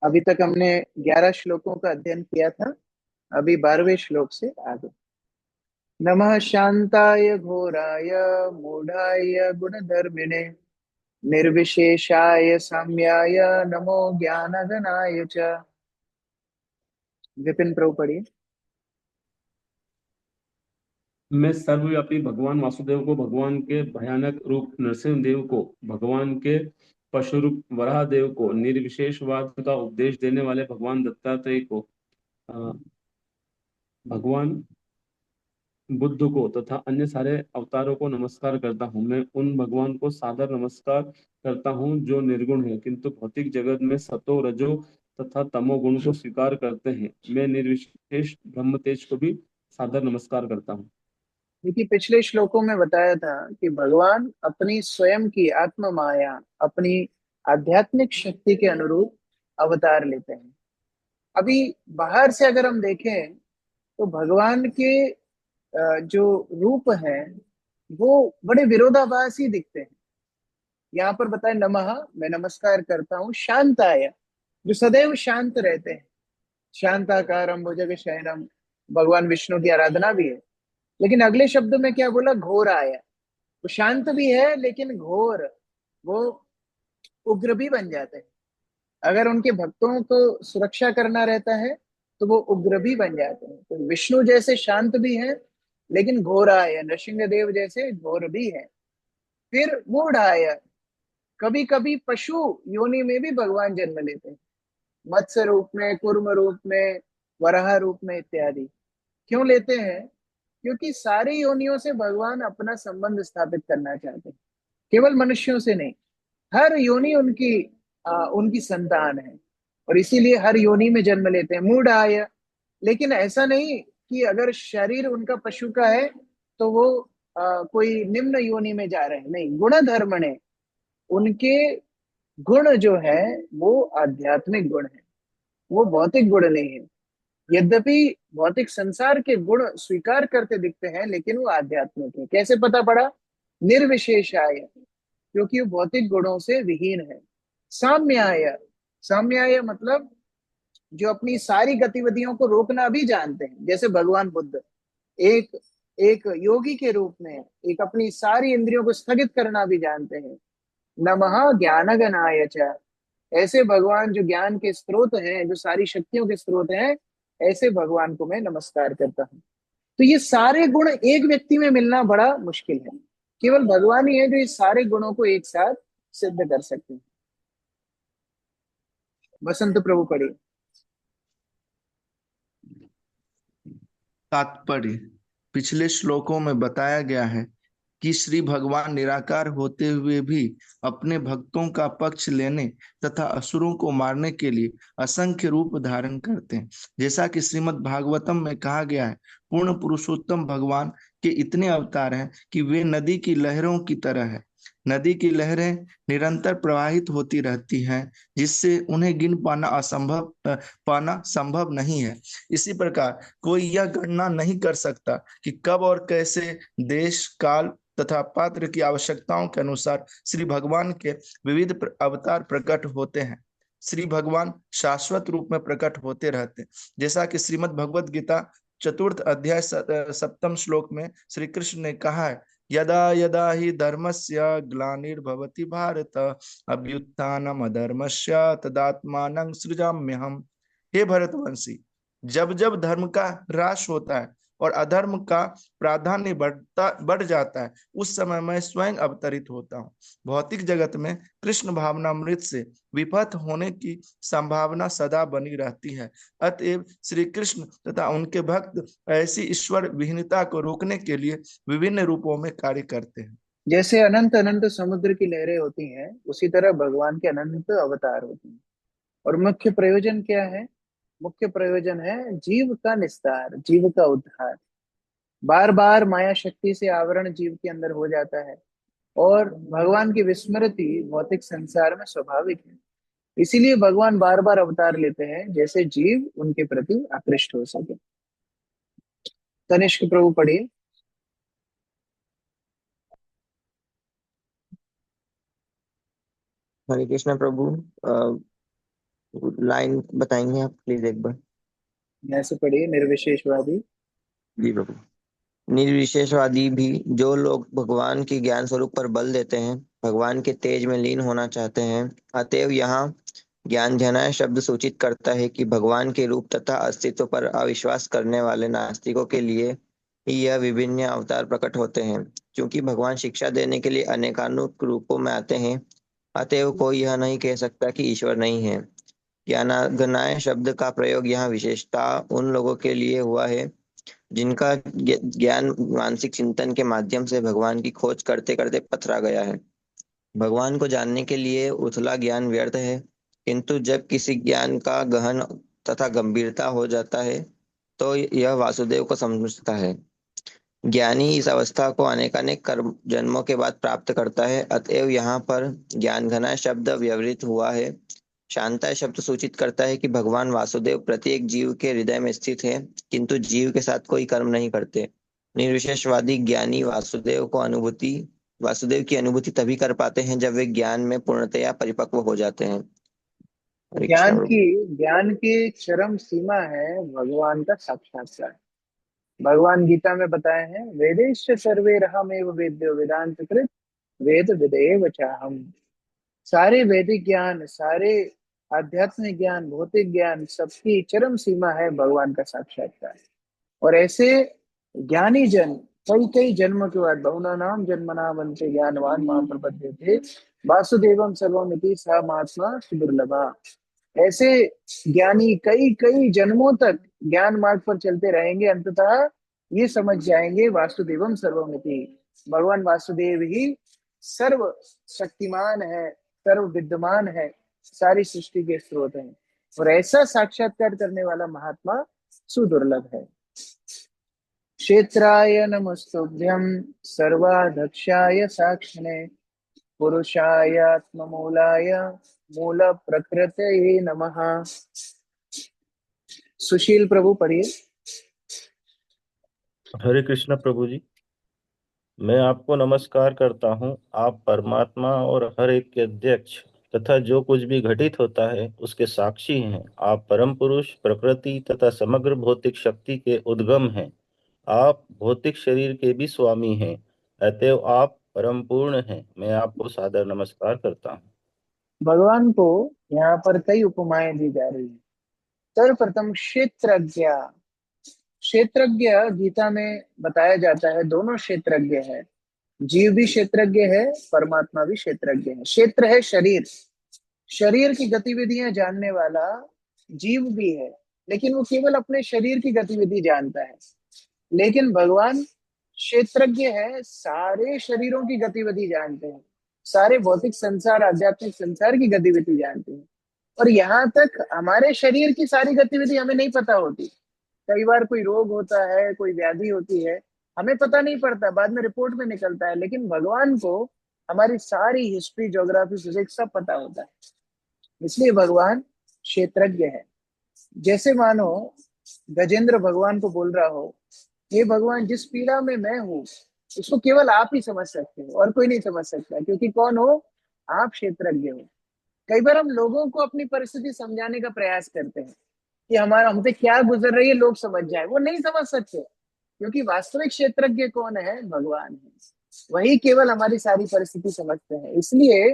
अभी तक हमने 11 श्लोकों का अध्ययन किया था। अभी 12वें श्लोक से आगे। नमः शांताय घोराय मूढ़ाय गुणधर्मिणे निर्विशेषाय साम्याय नमो ज्ञानगणाय च। विपिन प्रभु पढ़िए। मैं सर्वव्यापी भगवान वासुदेव को, भगवान के भयानक रूप नरसिंह देव को, भगवान के पशु रूप वराह देव को, निर्विशेषवाद का उपदेश देने वाले भगवान दत्तात्रेय को, भगवान बुद्ध को तथा अन्य सारे अवतारों को नमस्कार करता हूँ। मैं उन भगवान को सादर नमस्कार करता हूँ जो निर्गुण है, किंतु भौतिक जगत में सतो रजो तथा तमो गुण को स्वीकार करते हैं। मैं निर्विशेष ब्रह्म तेज को भी सादर नमस्कार करता हूँ। देखिए, पिछले श्लोकों में बताया था कि भगवान अपनी स्वयं की आत्म माया, अपनी आध्यात्मिक शक्ति के अनुरूप अवतार लेते हैं। अभी बाहर से अगर हम देखें तो भगवान के जो रूप हैं वो बड़े विरोधाभासी दिखते हैं। यहाँ पर बताए नमः, मैं नमस्कार करता हूँ शांताय, जो सदैव शांत रहते हैं। शांताकारं भुजगशयनम, भगवान विष्णु की आराधना भी है। लेकिन अगले शब्द में क्या बोला? घोर आया। वो शांत भी है लेकिन घोर, वो उग्र भी बन जाते हैं। अगर उनके भक्तों को सुरक्षा करना रहता है तो वो उग्र भी बन जाते हैं। तो विष्णु जैसे शांत भी है लेकिन घोराय, नृसिंह देव जैसे घोर भी है। फिर मूढ़ाय, कभी कभी पशु योनि में भी भगवान जन्म लेते हैं। मत्स्य रूप में, कूर्म रूप में, वराह रूप में इत्यादि। क्यों लेते हैं? क्योंकि सारी योनियों से भगवान अपना संबंध स्थापित करना चाहते हैं, केवल मनुष्यों से नहीं। हर योनि उनकी संतान है और इसीलिए हर योनि में जन्म लेते हैं। मूढ़ आय, लेकिन ऐसा नहीं कि अगर शरीर उनका पशु का है तो वो कोई निम्न योनि में जा रहे हैं, नहीं। गुण धर्मणे, उनके गुण जो है वो आध्यात्मिक गुण है, वो भौतिक गुण नहीं है। यद्यपि भौतिक संसार के गुण स्वीकार करते दिखते हैं लेकिन वो आध्यात्मिक है। कैसे पता पड़ा? निर्विशेषाय, क्योंकि वो भौतिक गुणों से विहीन है। साम्याय, साम्याय मतलब जो अपनी सारी गतिविधियों को रोकना भी जानते हैं, जैसे भगवान बुद्ध एक एक योगी के रूप में एक अपनी सारी इंद्रियों को स्थगित करना भी जानते हैं। नमः ज्ञानगणाय च, ऐसे भगवान जो ज्ञान के स्रोत हैं, जो सारी शक्तियों के स्रोत हैं, ऐसे भगवान को मैं नमस्कार करता हूँ। तो ये सारे गुण एक व्यक्ति में मिलना बड़ा मुश्किल है। केवल भगवान ही है जो इस सारे गुणों को एक साथ सिद्ध कर सकते हैं। वसंत प्रभु पढ़िए। तात्पर्य। पिछले श्लोकों में बताया गया है कि श्री भगवान निराकार होते हुए भी अपने भक्तों का पक्ष लेने तथा असुरों को मारने के लिए असंख्य रूप धारण करते हैं। जैसा कि श्रीमद् भागवतम में कहा गया है, पूर्ण पुरुषोत्तम भगवान के इतने अवतार हैं कि वे नदी की लहरों की तरह है। नदी की लहरें निरंतर प्रवाहित होती रहती हैं, जिससे उन्हें गिन पाना संभव नहीं है। इसी प्रकार कोई यह गणना नहीं कर सकता कि कब और कैसे देश काल तथा पात्र की आवश्यकताओं के अनुसार श्री भगवान के विविध अवतार प्रकट होते हैं। श्री भगवान शाश्वत रूप में प्रकट होते रहते हैं। जैसा कि श्रीमद् भगवद गीता चतुर्थ अध्याय सप्तम श्लोक में श्री कृष्ण ने कहा है, यदा यदा ही धर्मस्य ग्लानिर्भवति भारत अभ्युत्थानम अधर्मस्य तदात्मानं सृजाम्यहम्। हे भरतवंशी, जब जब धर्म का ह्रास होता है और अधर्म का प्राधान्य बढ़ जाता है, उस समय मैं स्वयं अवतरित होता हूँ। भौतिक जगत में कृष्ण भावनामृत से विपथ होने की संभावना सदा बनी रहती है। अतएव श्री कृष्ण तथा उनके भक्त ऐसी ईश्वर विहीनता को रोकने के लिए विभिन्न रूपों में कार्य करते हैं। जैसे अनंत अनंत समुद्र की लहरें होती हैं, उसी तरह भगवान के अनंत अवतार होते हैं। और मुख्य प्रयोजन क्या है? मुख्य प्रयोजन है जीव का निस्तार, जीव का उद्धार। बार बार माया शक्ति से आवरण जीव के अंदर हो जाता है और भगवान की विस्मृति भौतिक संसार में स्वाभाविक है। इसीलिए भगवान बार बार अवतार लेते हैं, जैसे जीव उनके प्रति आकृष्ट हो सके। तनिष्क प्रभु पढ़िए। हरे कृष्ण प्रभु। लाइन बताएंगे आप प्लीज एक बार? यहाँ से पढ़िए, निर्विशेषवादी। जी प्रभु। निर्विशेषवादी भी जो लोग भगवान की ज्ञान स्वरूप पर बल देते हैं, भगवान के तेज में लीन होना चाहते हैं, अतएव यहाँ ज्ञान ध्यानाय शब्द सूचित करता है कि भगवान के रूप तथा अस्तित्व पर अविश्वास करने वाले नास्तिकों के लिए ही यह विभिन्न अवतार प्रकट होते हैं। क्योंकि भगवान शिक्षा देने के लिए अनेकानेक रूपों में आते हैं, अतएव कोई यह नहीं कह सकता कि ईश्वर नहीं है। ज्ञानागनाय शब्द का प्रयोग यहाँ विशेषता उन लोगों के लिए हुआ है जिनका ज्ञान मानसिक चिंतन के माध्यम से भगवान की खोज करते करते पथरा गया है। भगवान को जानने के लिए उथला ज्ञान व्यर्थ है, किंतु जब किसी ज्ञान का गहन तथा गंभीरता हो जाता है तो यह वासुदेव को समझता है। ज्ञानी इस अवस्था को अनेकानेक कर्म जन्मों के बाद प्राप्त करता है, अतएव यहाँ पर ज्ञान घना शब्द व्यवहृत हुआ है। शांताय शब्द सूचित करता है कि भगवान वासुदेव प्रत्येक जीव के हृदय में स्थित है, किंतु जीव के साथ कोई कर्म नहीं करते। निर्विशेषवादी ज्ञानी वासुदेव की अनुभूति तभी कर पाते हैं जब वे ज्ञान में पूर्णतया परिपक्व हो जाते हैं। हरे कृष्ण ज्ञान प्रभु। की ज्ञान की चरम सीमा है भगवान का साक्षात्कार। भगवान गीता में बताए हैं, वेदेश्च सर्वे रहमेव वेद्यो वेदांत कृत वेद विदेव चाहम। सारे वैदिक ज्ञान, सारे आध्यात्मिक ज्ञान, भौतिक ज्ञान, सबकी चरम सीमा है भगवान का साक्षात्कार। और ऐसे ज्ञानी जन कई कई जन्म के बाद, बहुना नाम जन्मना बनते ज्ञानवान मां प्रपद्यते वासुदेवम सर्वमिति सा महात्मा सुदुर्लभा। ऐसे ज्ञानी कई कई जन्मों तक ज्ञान मार्ग पर चलते रहेंगे, अंततः ये समझ जाएंगे वासुदेवम सर्वमिति, भगवान वासुदेव ही सर्व शक्तिमान है, सर्व विद्यमान है, सारी सृष्टि के स्रोत हैं। और ऐसा साक्षात्कार करने वाला महात्मा सुदुर्लभ है। क्षेत्राय नमस्तुभ्यं सर्वाध्यक्षाय साक्षिणे पुरुषाय आत्ममूलाय मूल प्रकृतये नमः। सुशील प्रभु पढ़िए। हरे कृष्ण प्रभु जी। मैं आपको नमस्कार करता हूँ। आप परमात्मा और हर एक के अध्यक्ष तथा जो कुछ भी घटित होता है उसके साक्षी हैं। आप परम पुरुष, प्रकृति तथा समग्र भौतिक शक्ति के उद्गम हैं। आप भौतिक शरीर के भी स्वामी हैं, अतएव आप परम पूर्ण हैं। मैं आपको सादर नमस्कार करता हूँ। भगवान को यहाँ पर कई उपमाएं दी जा रही है। सर्वप्रथम क्षेत्रज्ञ। क्षेत्रज्ञ गीता में बताया जाता है, दोनों क्षेत्रज्ञ है, जीव भी क्षेत्रज्ञ है, परमात्मा भी क्षेत्रज्ञ है। क्षेत्र है शरीर, शरीर की गतिविधियां जानने वाला जीव भी है, लेकिन वो केवल अपने शरीर की गतिविधि जानता है। लेकिन भगवान क्षेत्रज्ञ है, सारे शरीरों की गतिविधि जानते हैं, सारे भौतिक संसार, आध्यात्मिक संसार की गतिविधि जानते हैं। और यहाँ तक हमारे शरीर की सारी गतिविधि हमें नहीं पता होती। कई बार कोई रोग होता है, कोई व्याधि होती है, हमें पता नहीं पड़ता, बाद में रिपोर्ट में निकलता है। लेकिन भगवान को हमारी सारी हिस्ट्री, ज्योग्राफी, फिजिक्स सब पता होता है, इसलिए भगवान क्षेत्रज्ञ है। जैसे मानो गजेंद्र भगवान को बोल रहा हो, ये भगवान जिस पीड़ा में मैं हूँ उसको केवल आप ही समझ सकते हो और कोई नहीं समझ सकता, क्योंकि कौन हो आप? क्षेत्रज्ञ हो। कई बार हम लोगों को अपनी परिस्थिति समझाने का प्रयास करते हैं कि हमारा हम पे क्या गुजर रही है लोग समझ जाए, वो नहीं समझ सकते, क्योंकि वास्तविक क्षेत्रज्ञ कौन है? भगवान है। वही केवल हमारी सारी परिस्थिति समझते हैं। इसलिए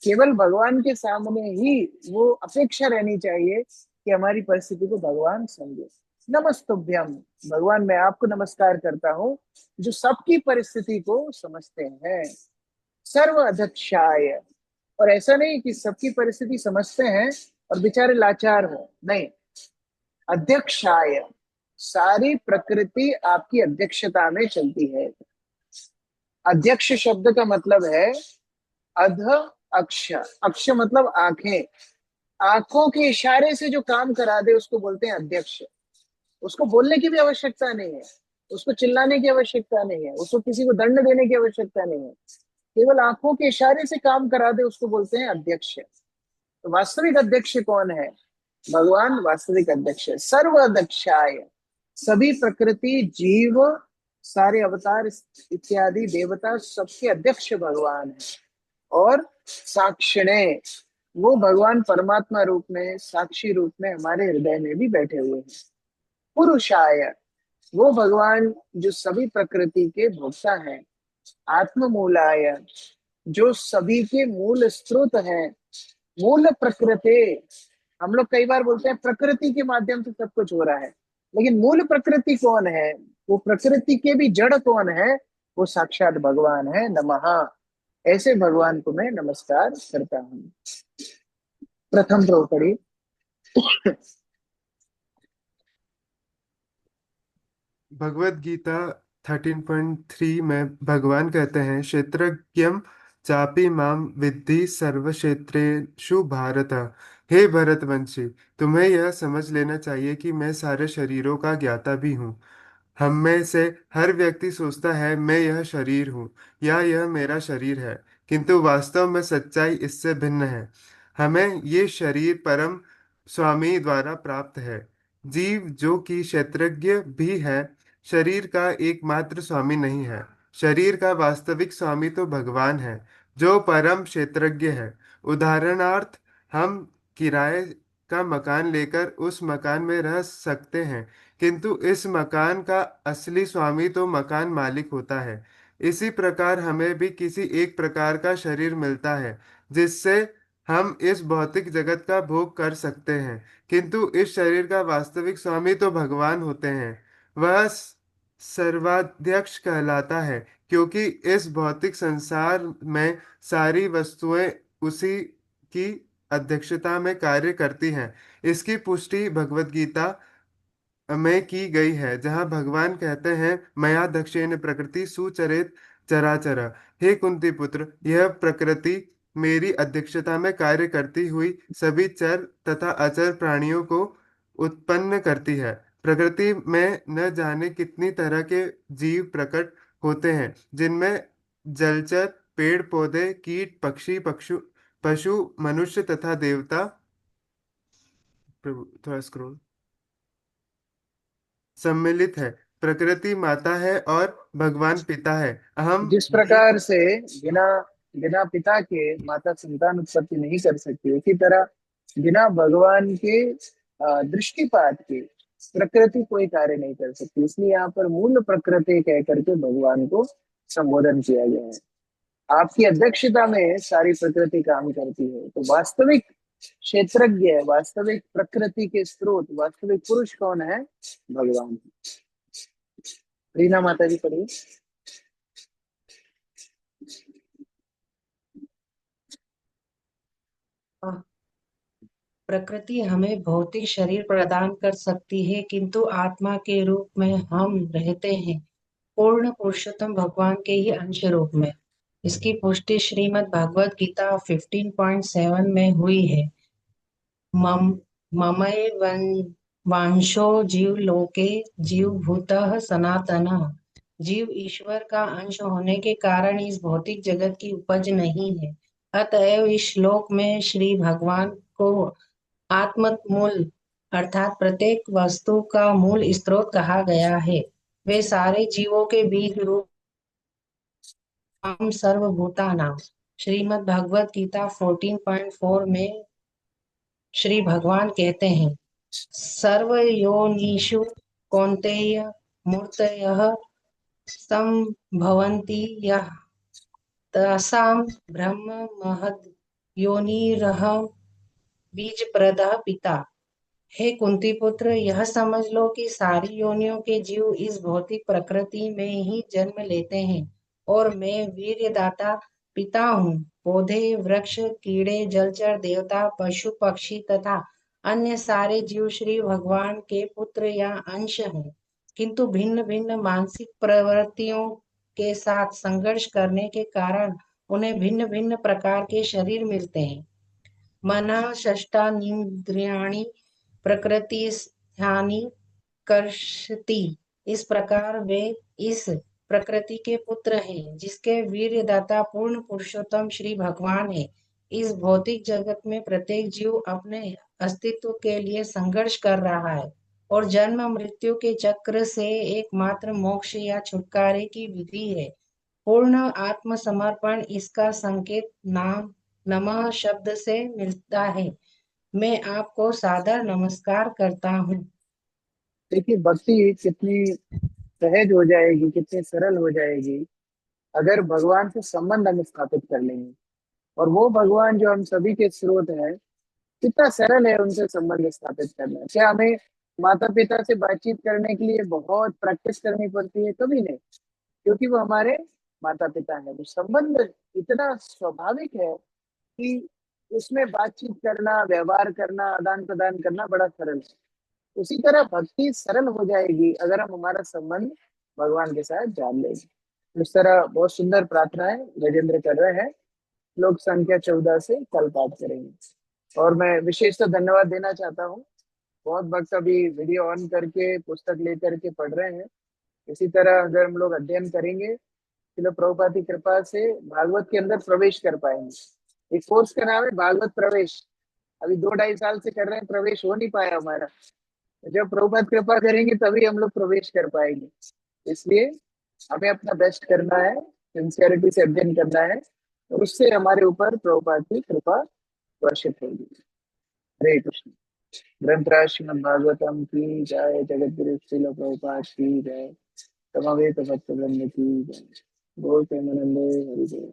केवल भगवान के सामने ही वो अपेक्षा रहनी चाहिए कि हमारी परिस्थिति को भगवान समझे। नमस्तुभ्यम, भगवान मैं आपको नमस्कार करता हूँ जो सबकी परिस्थिति को समझते हैं। सर्व अध्यक्षाय, और ऐसा नहीं कि सबकी परिस्थिति समझते हैं और बेचारे लाचार हो, नहीं। अध्यक्षाय, सारी प्रकृति आपकी अध्यक्षता में चलती है। अध्यक्ष शब्द का मतलब है अध अक्ष। अक्ष मतलब आंखें, आंखों के इशारे से जो काम करा दे उसको बोलते हैं अध्यक्ष। उसको बोलने की भी आवश्यकता नहीं है, उसको चिल्लाने की आवश्यकता नहीं है, उसको किसी को दंड देने की आवश्यकता नहीं है, केवल आंखों के इशारे से काम करा दे उसको बोलते हैं अध्यक्ष। तो वास्तविक अध्यक्ष कौन है? भगवान वास्तविक अध्यक्ष है। सर्व अध्यक्षाय, सभी प्रकृति, जीव, सारे अवतार इत्यादि देवता, सबके अध्यक्ष भगवान है। और साक्षिणे, वो भगवान परमात्मा रूप में, साक्षी रूप में हमारे हृदय में भी बैठे हुए हैं। पुरुषाय, वो भगवान जो सभी प्रकृति के भोक्ता हैं। आत्म मूलाय, जो सभी के मूल स्रोत हैं। मूल प्रकृति, हम लोग कई बार बोलते हैं प्रकृति के माध्यम से सब कुछ हो रहा है, लेकिन मूल प्रकृति कौन है? वो प्रकृति के भी जड़ कौन है? वो साक्षात भगवान है। नमः, ऐसे भगवान को मैं नमस्कार करता हूँ। प्रथम द्रौपदी। भगवत गीता 13.3 में भगवान कहते हैं, क्षेत्रज्ञम चापि माम विद्धि सर्वक्षेत्रेषु भारत। हे भरतवंशी, तुम्हें यह समझ लेना चाहिए कि मैं सारे शरीरों का ज्ञाता भी हूँ। हम में से हर व्यक्ति सोचता है मैं यह शरीर हूँ या यह मेरा शरीर है, किंतु वास्तव में सच्चाई इससे भिन्न है। हमें ये शरीर परम स्वामी द्वारा प्राप्त है। जीव जो कि क्षेत्रज्ञ भी है, शरीर का एकमात्र स्वामी नहीं है। शरीर का वास्तविक स्वामी तो भगवान है, जो परम क्षेत्रज्ञ है। उदाहरणार्थ, हम किराए का मकान लेकर उस मकान में रह सकते हैं, किंतु इस मकान का असली स्वामी तो मकान मालिक होता है। इसी प्रकार हमें भी किसी एक प्रकार का शरीर मिलता है, जिससे हम इस भौतिक जगत का भोग कर सकते हैं, किंतु इस शरीर का वास्तविक स्वामी तो भगवान होते हैं। वह सर्वाध्यक्ष कहलाता है, क्योंकि इस भौतिक संसार में सारी वस्तुएं उसी की अध्यक्षता में कार्य करती हैं। इसकी पुष्टि भगवत गीता में की गई है, जहाँ भगवान कहते हैं, मया दक्षेण प्रकृति सुचरित चराचर। हे कुंती पुत्र, यह प्रकृति मेरी अध्यक्षता में कार्य करती हुई सभी चर तथा अचर प्राणियों को उत्पन्न करती है। प्रकृति में न जाने कितनी तरह के जीव प्रकट होते हैं, जिनमें जलचर, पेड़ पौधे, कीट, पक्षी, पक्षु पशु, मनुष्य तथा देवता। प्रभु थोड़ा स्क्रॉल, सम्मिलित है। प्रकृति माता है और भगवान पिता है। हम जिस प्रकार से बिना बिना पिता के माता संतान उत्पत्ति नहीं कर सकती, उसी तरह बिना भगवान के दृष्टिपात के प्रकृति कोई कार्य नहीं कर सकती। इसलिए यहाँ पर मूल प्रकृति कह करके भगवान को संबोधन किया गया है। आपकी अध्यक्षता में सारी प्रकृति काम करती है। तो वास्तविक क्षेत्रज्ञ, वास्तविक प्रकृति के स्रोत, वास्तविक पुरुष कौन है? भगवान। रीना माता जी पढ़िए। प्रकृति हमें भौतिक शरीर प्रदान कर सकती है, किंतु आत्मा के रूप में हम रहते हैं पूर्ण पुरुषोत्तम भगवान के ही अंश रूप में। इसकी पुष्टि श्रीमद् भागवत गीता 15.7 में हुई है। मम ममय वांशो जीव लोके जीव भूतः सनातनः। जीव ईश्वर का अंश होने के कारण इस भौतिक जगत की उपज नहीं है। अतएव इस श्लोक में श्री भगवान को आत्ममूल अर्थात प्रत्येक वस्तु का मूल स्रोत कहा गया है। वे सारे जीवों के बीज रूप हम सर्वभूतानां। श्रीमद् भगवत गीता 14.4 में श्री भगवान कहते हैं, सर्वयोनिषु कौन्तेय मूर्तयः संभवन्ति यः तासां ब्रह्म महद् योनिरहं बीजप्रदः पिता। हे कुंती पुत्र, यह समझ लो कि सारी योनियों के जीव इस भौतिक प्रकृति में ही जन्म लेते हैं और मैं वीर्यदाता पिता हूँ। पौधे, वृक्ष, कीड़े, जलचर, देवता, पशु, पक्षी तथा अन्य सारे जीव श्री भगवान के पुत्र या अंश हैं, किंतु भिन्न भिन्न मानसिक प्रवृत्तियों के साथ संघर्ष करने के कारण उन्हें भिन्न भिन्न प्रकार के शरीर मिलते हैं। मनः षष्ठानीन्द्रियाणि प्रकृतिस्थानि कर्षति। इस प्रकार वे इस प्रकृति के पुत्र हैं, जिसके वीर्यदाता पूर्ण पुरुषोत्तम श्री भगवान है। इस भौतिक जगत में प्रत्येक जीव अपने अस्तित्व के लिए संघर्ष कर रहा है और जन्म मृत्यु के चक्र से एकमात्र मोक्ष या छुटकारे की विधि है पूर्ण आत्मसमर्पण। इसका संकेत नाम नमः शब्द से मिलता है। मैं आपको सादर नमस्कार करता हूँ। देखिए भक्ति कितनी सहज हो जाएगी, कितनी सरल हो जाएगी अगर भगवान से संबंध हम स्थापित कर लेंगे। और वो भगवान जो हम सभी के स्रोत है, कितना सरल है उनसे संबंध स्थापित करना। क्या हमें माता पिता से बातचीत करने के लिए बहुत प्रैक्टिस करनी पड़ती है? कभी नहीं, क्योंकि वो हमारे माता पिता हैं। वो संबंध इतना स्वाभाविक है कि उसमें बातचीत करना, व्यवहार करना, आदान प्रदान करना बड़ा सरल है। उसी तरह भक्ति सरल हो जाएगी अगर हम हमारा संबंध भगवान के साथ जान लेंगे। इस तरह बहुत सुंदर प्रार्थना है गजेंद्र कर रहे हैं। लोग संख्या 14 से कल पाठ करेंगे। और मैं विशेष तो धन्यवाद देना चाहता हूँ। बहुत भक्त अभी वीडियो ऑन करके पुस्तक लेकर के पढ़ रहे हैं। इसी तरह अगर हम लोग अध्ययन करेंगे तो प्रभुपाद की कृपा से भागवत के अंदर प्रवेश कर पाएंगे। इस कोर्स का नाम है भागवत प्रवेश। अभी 2-2.5 साल से कर रहे हैं, प्रवेश हो नहीं पाया हमारा। जब प्रभुपाद कृपा करेंगे तभी हम लोग प्रवेश कर पाएंगे। इसलिए हमें अपना बेस्ट करना है, सिंसियरिटी से अध्ययन करना है, और उससे हमारे ऊपर प्रभुपाद की कृपा वर्षित होगी। हरे कृष्ण। ग्रंथराज श्रीमद् भागवतम की जय। जगत गुरु श्रील प्रभुपाद की जय। समवेत भक्त वृंद की जय। गौर प्रेमानंदे हरि जय।